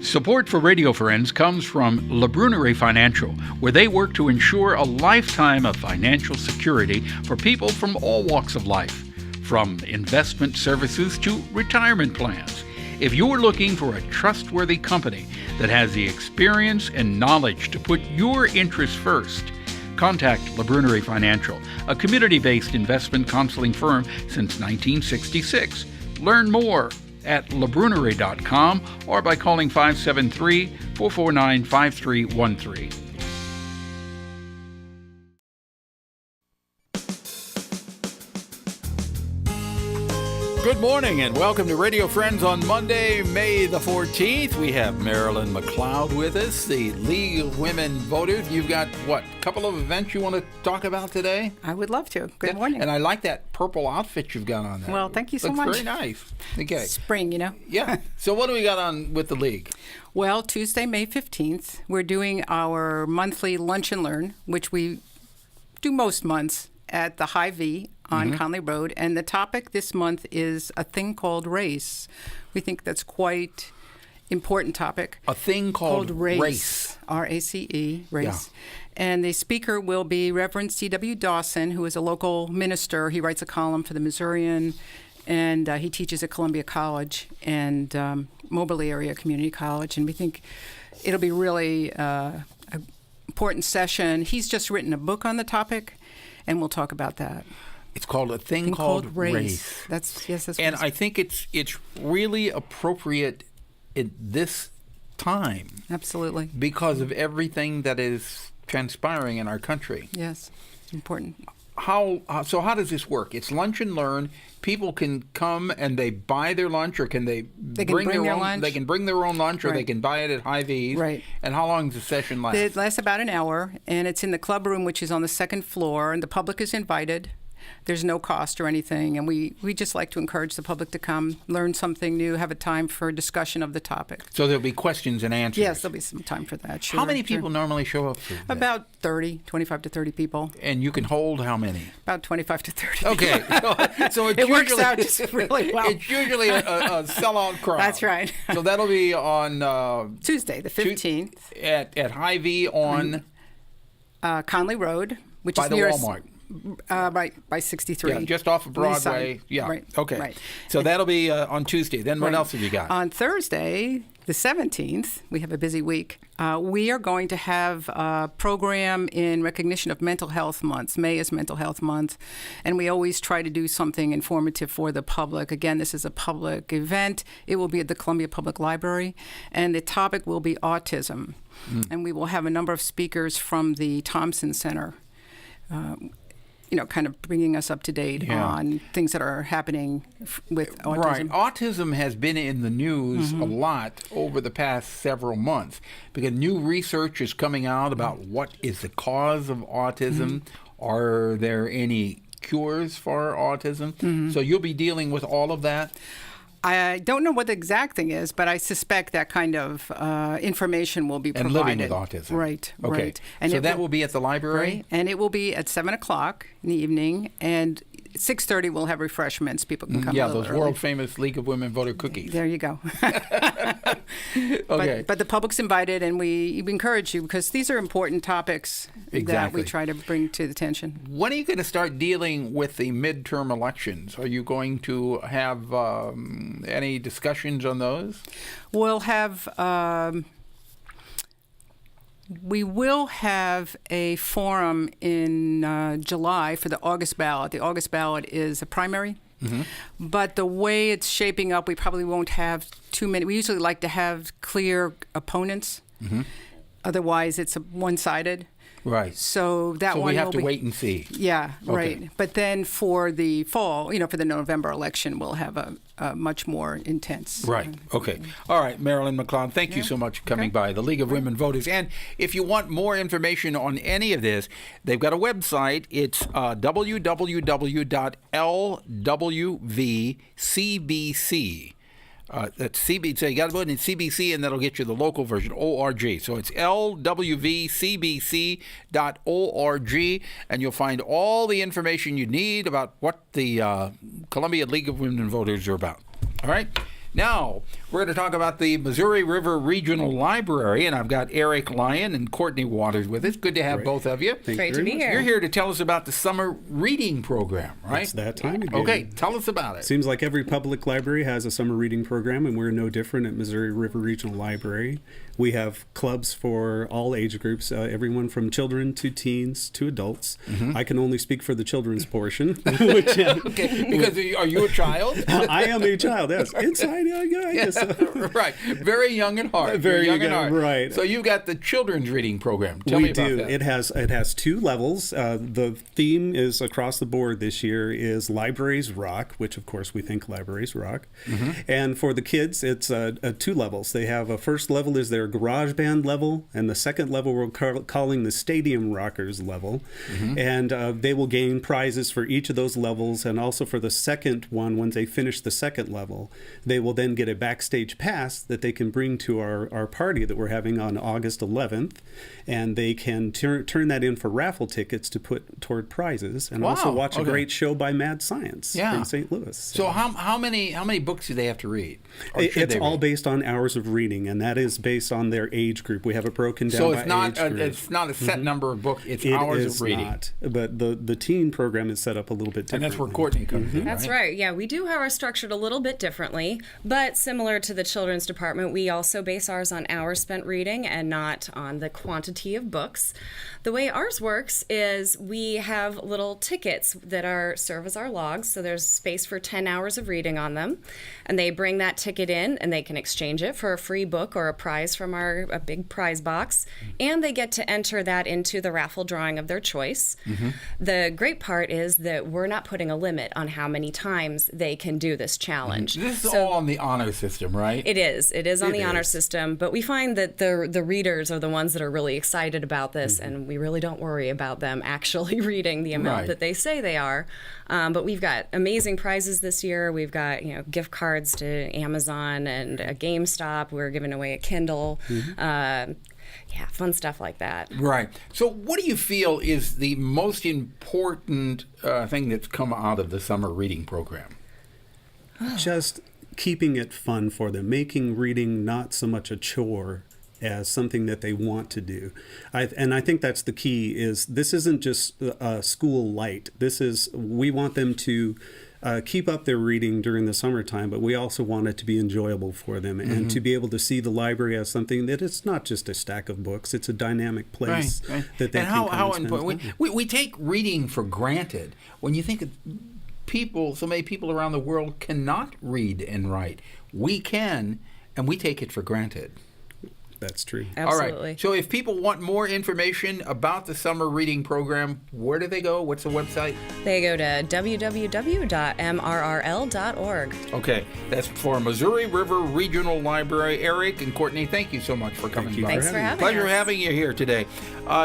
Support for Radio Friends comes from La Brunerie Financial, where they work to ensure a lifetime of financial security for people from all walks of life, from investment services to retirement plans. If you're looking for a trustworthy company that has the experience and knowledge to put your interests first, contact La Brunerie Financial, a community-based investment counseling firm since 1966. Learn more at labrunerie.com or by calling 573-449-5313. Good morning and welcome to Radio Friends on Monday, May the 14th. We have MARILYN McLEOD with us, the League of Women Voters. You've got, a couple of events you want to talk about today? I would love to. Good morning. And I like that purple outfit you've got on there. Well, thank you so much. Looks very nice. Okay. Spring, Yeah. So what do we got on with the League? Well, Tuesday, May 15th, we're doing our monthly Lunch and Learn, which we do most months at the Hy-Vee on Conley Road. And the topic this month is a thing called race. We think that's quite important topic. A thing called race. R-A-C-E, race. Yeah. And the speaker will be Reverend C.W. Dawson, who is a local minister. He writes a column for the Missourian, and he teaches at Columbia College and Moberly Area Community College. And we think it'll be really an important session. He's just written a book on the topic, and we'll talk about that. It's called A Thing Called Race. That's and I think it's really appropriate at this time. Absolutely. Because of everything that is transpiring in our country. Yes, important. So how does this work? It's Lunch and Learn. People can come and they buy their lunch, or can they bring their own lunch? They can bring their own lunch, or they can buy it at Hy-Vee's. Right. And how long does the session last? It lasts about an hour, and it's in the club room, which is on the second floor, and the public is invited. There's no cost or anything, and we just like to encourage the public to come, learn something new, have a time for discussion of the topic. So there'll be questions and answers? Yes, there'll be some time for that, sure. How many people normally show up for that? About 25 to 30 people. And you can hold how many? About 25 to 30 Okay. So it works out just really well. It's usually a sellout crowd. That's right. So that'll be on... Tuesday, the 15th. At Hy-Vee on... Conley Road, which by is the near Walmart. Right by 63. Yeah, just off of Broadway. Yeah. Right. Okay. Right. So that'll be on Tuesday. Then what else have you got? On Thursday, the 17th, we have a busy week. We are going to have a program in recognition of Mental Health Month. May is Mental Health Month, and we always try to do something informative for the public. Again, this is a public event. It will be at the Columbia Public Library, and the topic will be autism. And we will have a number of speakers from the Thompson Center, kind of bringing us up to date on things that are happening with autism. Right. Autism has been in the news a lot over the past several months because new research is coming out about what is the cause of autism. Are there any cures for autism? So you'll be dealing with all of that? I don't know what the exact thing is, but I suspect that kind of information will be provided. And living with autism. Right, okay. Right. And so that will be at the library? Right, and it will be at 7 o'clock in the evening, and 6:30 we'll have refreshments. People can come a little those early. world-famous League of Women Voter cookies. There you go. Okay. But the public's invited, and we encourage you because these are important topics that we try to bring to the attention. When are you going to start dealing with the midterm elections? Are you going to have any discussions on those? We'll have... We will have a forum in July for the August ballot. The August ballot is a primary, but the way it's shaping up, we probably won't have too many. We usually like to have clear opponents. Otherwise, it's one-sided. Right. So that one we have will to wait and see. Yeah, Okay. right. But then for the fall, for the November election, we'll have a much more intense. Right. Okay. All right, MARILYN McLEOD, thank you so much for coming by, the League of Women Voters. And if you want more information on any of this, they've got a website. It's www.lwvcbc. That's CBC. So you got to put in CBC, and that'll get you the local version, ORG. So it's lwvcbc.org, and you'll find all the information you need about what the Columbia League of Women Voters are about. All right? Now, We're going to talk about the Missouri River Regional Library, and I've got Eric LYON and COURTNEY WATERS with us. Good to have both of you. Great to be here. You're here to tell us about the summer reading program, right? It's that time again. Okay, tell us about it. Seems like every public library has a summer reading program, and we're no different at Missouri River Regional Library. We have clubs for all age groups, everyone from children to teens to adults. I can only speak for the children's portion. Which, okay, because are you a child? I am a child, yes. Inside, yes. Right, very young at heart. Very young at heart. Right. So you've got the children's reading program. Tell me about that. It has two levels. The theme is across the board this year is Libraries Rock, which of course we think libraries rock. And for the kids, it's two levels. They have a first level is their garage band level, and the second level we're calling the Stadium Rockers level. And they will gain prizes for each of those levels, and also for the second one, once they finish the second level, they will then get a backstage pass that they can bring to our party that we're having on August 11th, and they can turn that in for raffle tickets to put toward prizes, and also watch a great show by Mad Science in St. Louis. So how many books do they have to read? It's all based on hours of reading, and that is based on their age group. We have it broken down by age group. It's not a set number of books. It's hours of reading. Not, but the teen program is set up a little bit differently. And that's where COURTNEY comes in. That's right. Yeah, we do have ours structured a little bit differently, but similar to the children's department, we also base ours on hours spent reading and not on the quantity of books. The way ours works is we have little tickets that serve as our logs, so there's space for 10 hours of reading on them, and they bring that ticket in and they can exchange it for a free book or a prize from a big prize box, and they get to enter that into the raffle drawing of their choice. The great part is that we're not putting a limit on how many times they can do this challenge. This is all on the honor system, right? It is on the honor system, but we find that the readers are the ones that are really excited about this, and we really don't worry about them actually reading the amount that they say they are. But we've got amazing prizes this year. We've got gift cards to Amazon and a GameStop. We're giving away a Kindle. Fun stuff like that. Right. So what do you feel is the most important thing that's come out of the summer reading program? Just keeping it fun for them, making reading not so much a chore as something that they want to do. And I think that's the key, is this isn't just a school light. We want them to keep up their reading during the summertime, but we also want it to be enjoyable for them and to be able to see the library as something that it's not just a stack of books, it's a dynamic place that they can come and spend time. We take reading for granted. When you think of so many people around the world cannot read and write. We can, and we take it for granted. That's true. Absolutely. All right. So if people want more information about the summer reading program, where do they go? What's the website? They go to www.mrrl.org. Okay. That's for Missouri River Regional Library. Eric and COURTNEY, thank you so much for coming by. Thanks for having Pleasure us. having you here today.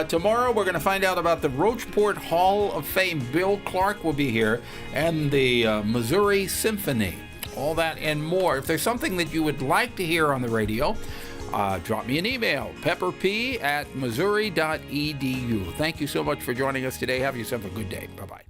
Tomorrow we're going to find out about the Roachport Hall of Fame. Bill Clark will be here, and the Missouri Symphony. All that and more. If there's something that you would like to hear on the radio, drop me an email, pepperp@missouri.edu. Thank you so much for joining us today. Have yourself a good day. Bye-bye.